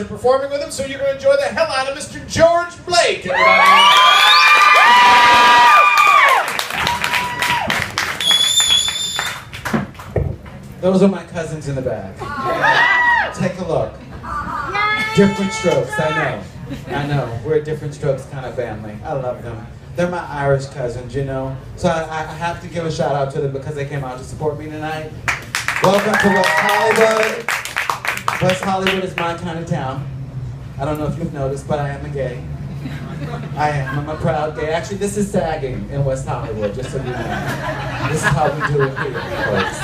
Performing with him, so you're going to enjoy the hell out of Mr. George Blake, everybody. Those are my cousins in the back. Take a look. Different Strokes, I know. We're a Different Strokes kind of family. I love them. They're my Irish cousins, you know. So I have to give a shout out to them because they came out to support me tonight. Welcome to West Hollywood. West Hollywood is my kind of town. I don't know if you've noticed, but I am a gay. I am. I'm a proud gay. Actually, this is sagging in West Hollywood, just so you know. This is how we do it here, folks.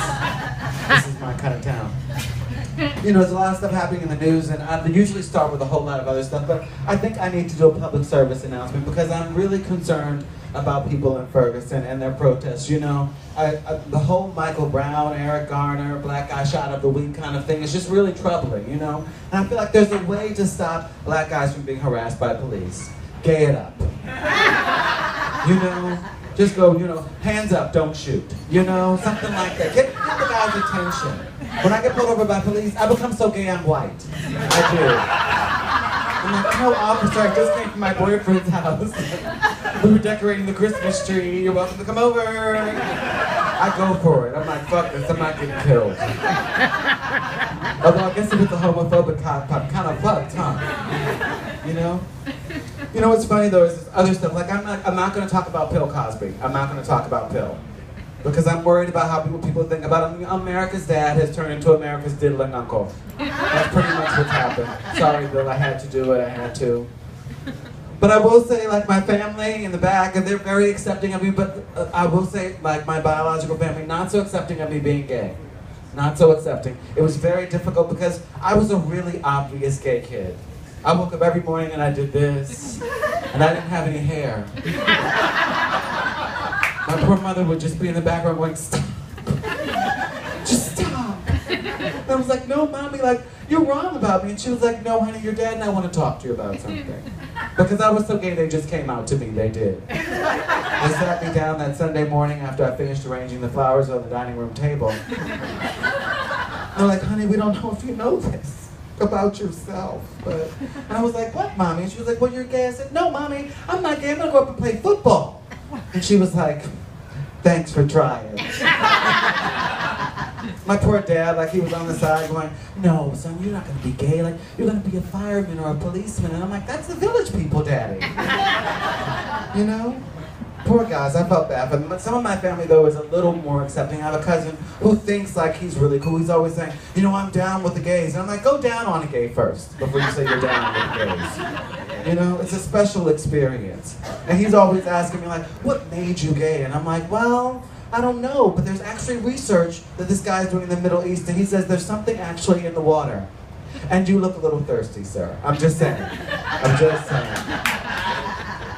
This is my kind of town. You know, there's a lot of stuff happening in the news, and I usually start with a whole lot of other stuff, but I think I need to do a public service announcement because I'm really concerned about people in Ferguson and their protests. You know, the whole Michael Brown, Eric Garner, Black Guy Shot of the Week kind of thing is just really troubling, you know? And I feel like there's a way to stop black guys from being harassed by police. Gay it up. You know? Just go, you know, hands up, don't shoot. You know, something like that. Get the guy's attention. When I get pulled over by police, I become so gay I'm white. I do. I'm like, no, officer, I just came from my boyfriend's house. We were decorating the Christmas tree. You're welcome to come over. I go for it. I'm like, fuck this, I'm not getting killed. Although I guess if it's a homophobic cop, kind of fucked, huh? You know? You know what's funny though is this other stuff. Like I'm not going to talk about Bill Cosby. I'm not going to talk about Bill. Because I'm worried about how people think about him. America's dad has turned into America's diddling uncle. That's pretty much what's happened. Sorry, Bill, I had to do it. I had to. But I will say, like, my family in the back, and they're very accepting of me, but I will say, like, my biological family, not so accepting of me being gay. Not so accepting. It was very difficult because I was a really obvious gay kid. I woke up every morning and I did this, and I didn't have any hair. My poor mother would just be in the background going, stop. Just stop. And I was like, no, Mommy, like, you're wrong about me. And she was like, no, honey, your dad and I want to talk to you about something. Because I was so gay, they just came out to me, they did. They sat me down that Sunday morning after I finished arranging the flowers on the dining room table. They're like, honey, we don't know if you know this about yourself. And I was like, what, Mommy? And she was like, well, you're gay. I said, no, Mommy, I'm not gay. I'm going to go up and play football. And she was like, thanks for trying. My poor dad, like, he was on the side going, no, son, you're not going to be gay. Like, you're going to be a fireman or a policeman. And I'm like, that's the village people, Daddy. You know? Poor guys, I felt bad for them. Some of my family, though, is a little more accepting. I have a cousin who thinks, like, he's really cool. He's always saying, you know, I'm down with the gays. And I'm like, go down on a gay first before you say you're down with the gays. You know, it's a special experience. And he's always asking me, like, what made you gay? And I'm like, well, I don't know, but there's actually research that this guy's doing in the Middle East, and he says there's something actually in the water. And you look a little thirsty, sir. I'm just saying. I'm just saying.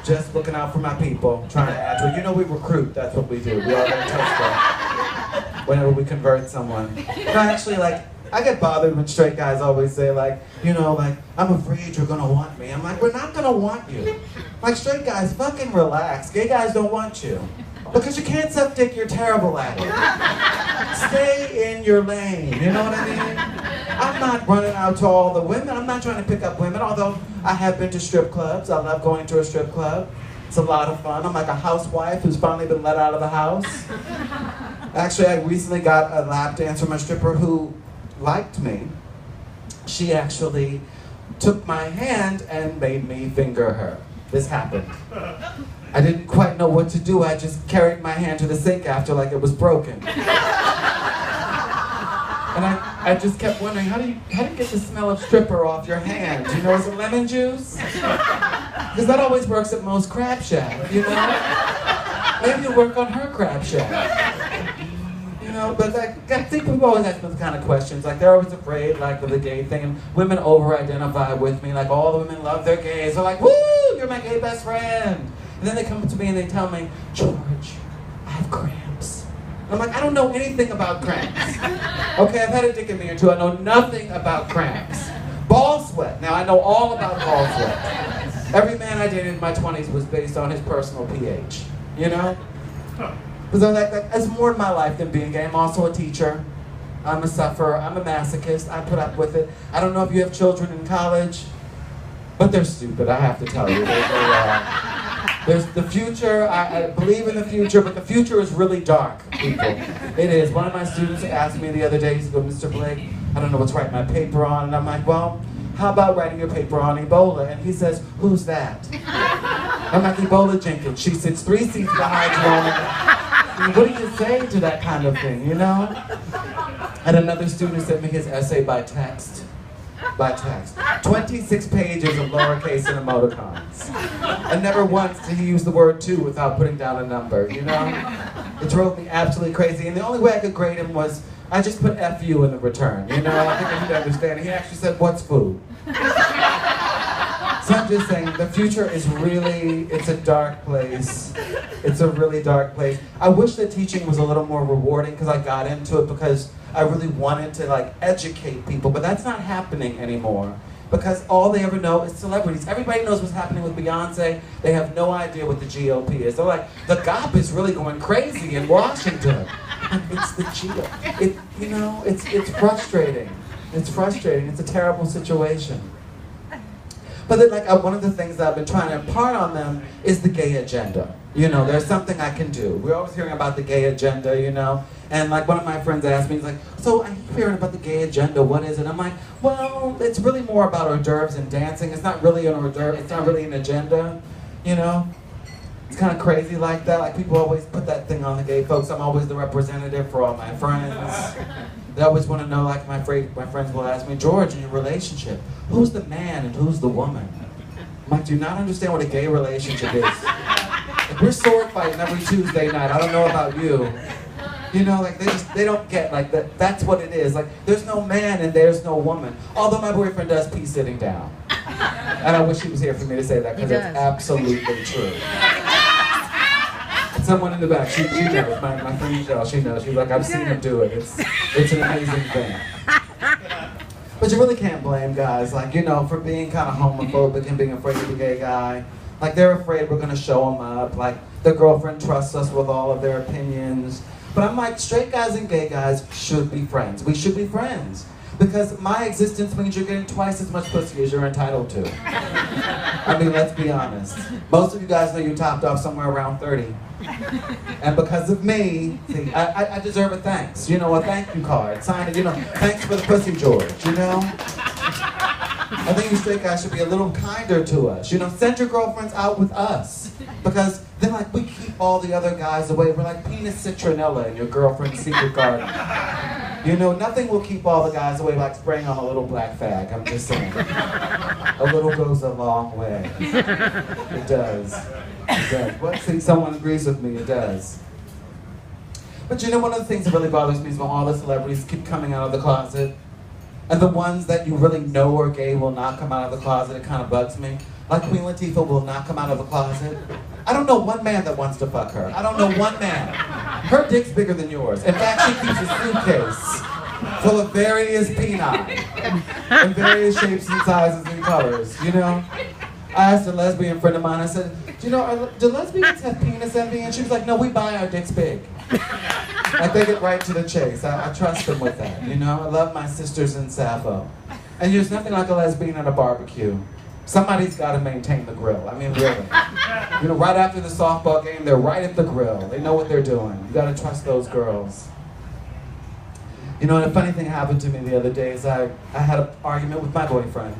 Just looking out for my people, trying to add to it. You know we recruit, that's what we do. We all get tested whenever we convert someone. No, actually, like, I get bothered when straight guys always say, like, you know, like, I'm afraid you're gonna want me. I'm like, we're not gonna want you. Like, straight guys, fucking relax. Gay guys don't want you. Because you can't suck dick, you're terrible at it. Stay in your lane, you know what I mean? I'm not running out to all the women. I'm not trying to pick up women, although I have been to strip clubs. I love going to a strip club. It's a lot of fun. I'm like a housewife who's finally been let out of the house. Actually, I recently got a lap dance from a stripper who liked me. She actually took my hand and made me finger her. This happened. I didn't quite know what to do. I just carried my hand to the sink after like it was broken. And I just kept wondering, how do you get the smell of stripper off your hand? You know, is it lemon juice? Because that always works at most crab shack, you know? Maybe you'll work on her crab shack. You know, but like, I think people always ask those kind of questions. Like, they're always afraid, like, of the gay thing, and women over-identify with me. Like, all the women love their gays. They're like, woo, you're my gay best friend. And then they come to me and they tell me, George, I have cramps. And I'm like, I don't know anything about cramps. Okay, I've had a dick in me or two. I know nothing about cramps. Ball sweat. Now, I know all about ball sweat. Every man I dated in my 20s was based on his personal pH. You know? Because I'm like, that's more in my life than being gay. I'm also a teacher. I'm a sufferer. I'm a masochist. I put up with it. I don't know if you have children in college, but they're stupid, I have to tell you. There's the future. I believe in the future, but the future is really dark, people. It is. One of my students asked me the other day, he said, Mr. Blake, I don't know what to write my paper on. And I'm like, well, how about writing your paper on Ebola? And he says, who's that? I'm like, Ebola Jenkins. She sits 3 seats behind you. I mean, what do you say to that kind of thing, you know? And another student sent me his essay by text. 26 pages of lowercase and emoticons. And never once did he use the word two without putting down a number, you know? It drove me absolutely crazy. And the only way I could grade him was, I just put FU in the return, you know? I think I need to understand. He actually said, what's food? So I'm just saying, the future is really, it's a dark place. It's a really dark place. I wish that teaching was a little more rewarding because I got into it because I really wanted to like educate people, but that's not happening anymore because all they ever know is celebrities. Everybody knows what's happening with Beyonce. They have no idea what the GOP is. They're like, the GOP is really going crazy in Washington. It's the GOP. You know, it's frustrating. It's frustrating. It's a terrible situation. But then, like, one of the things that I've been trying to impart on them is the gay agenda. You know, there's something I can do. We're always hearing about the gay agenda, you know? And like one of my friends asked me, he's like, so I keep hearing about the gay agenda, what is it? I'm like, well, it's really more about hors d'oeuvres and dancing. It's not really an hors d'oeuvre, it's not really an agenda, you know? It's kind of crazy like that. Like people always put that thing on the gay folks. I'm always the representative for all my friends. They always want to know, like my friends will ask me, George, in your relationship, who's the man and who's the woman? I'm like, do you not understand what a gay relationship is? Like, we're sword fighting every Tuesday night. I don't know about you. You know, like they don't get like that. That's what it is. Like there's no man and there's no woman. Although my boyfriend does pee sitting down. And I wish he was here for me to say that because it's absolutely true. Someone in the back, she knows, my friend Michelle, she knows. She's like, I've seen him do it. It's an amazing thing. But you really can't blame guys, like, you know, for being kind of homophobic and being afraid of the gay guy. Like, they're afraid we're going to show them up. Like, their girlfriend trusts us with all of their opinions. But I'm like, straight guys and gay guys should be friends. We should be friends. Because my existence means you're getting twice as much pussy as you're entitled to. I mean, let's be honest. Most of you guys know you topped off somewhere around 30. And because of me, see, I deserve a thanks. You know, a thank you card. Sign it, you know, thanks for the pussy, George, you know? I think you straight guys should be a little kinder to us. You know, send your girlfriends out with us. Because then, like, we keep all the other guys away. We're like penis citronella in your girlfriend's secret garden. You know, nothing will keep all the guys away like spraying on a little black fag. I'm just saying. A little goes a long way. It does. It does. Well, see, someone agrees with me, it does. But you know, one of the things that really bothers me is when all the celebrities keep coming out of the closet. And the ones that you really know are gay will not come out of the closet. It kind of bugs me. Like Queen Latifah will not come out of the closet. I don't know one man that wants to fuck her. I don't know one man. Her dick's bigger than yours. In fact, she keeps a suitcase full of various peni in various shapes and sizes and colors, you know? I asked a lesbian friend of mine, I said, do lesbians have penis envy? And she was like, no, we buy our dicks big. Like they get right to the chase. I trust them with that, you know? I love my sisters in Sappho. And there's nothing like a lesbian at a barbecue. Somebody's got to maintain the grill. I mean, really. You know, right after the softball game, they're right at the grill. They know what they're doing. You got to trust those girls. You know, and a funny thing happened to me the other day is I had an argument with my boyfriend.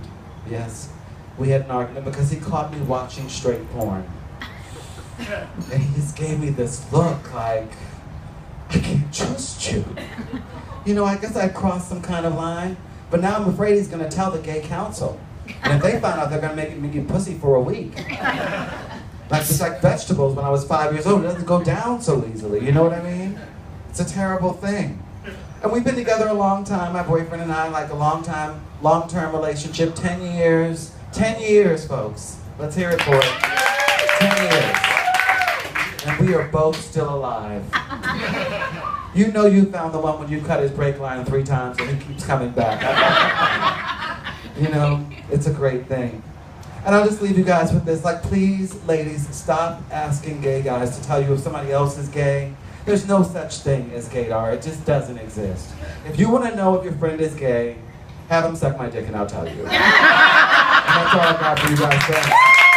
Yes, we had an argument because he caught me watching straight porn. And he just gave me this look like, I can't trust you. You know, I guess I crossed some kind of line, but now I'm afraid he's going to tell the gay council. And if they find out, they're going to make me get pussy for a week. Like, just like vegetables when I was 5 years old, it doesn't go down so easily, you know what I mean? It's a terrible thing. And we've been together a long time, my boyfriend and I, like a long-term relationship, 10 years. 10 years, folks. Let's hear it for it. 10 years. And we are both still alive. You know you found the one when you cut his brake line 3 times and he keeps coming back. You know, it's a great thing. And I'll just leave you guys with this, like, please, ladies, stop asking gay guys to tell you if somebody else is gay. There's no such thing as gaydar. It just doesn't exist. If you want to know if your friend is gay, have him suck my dick and I'll tell you. And that's all I got for you guys. Thanks.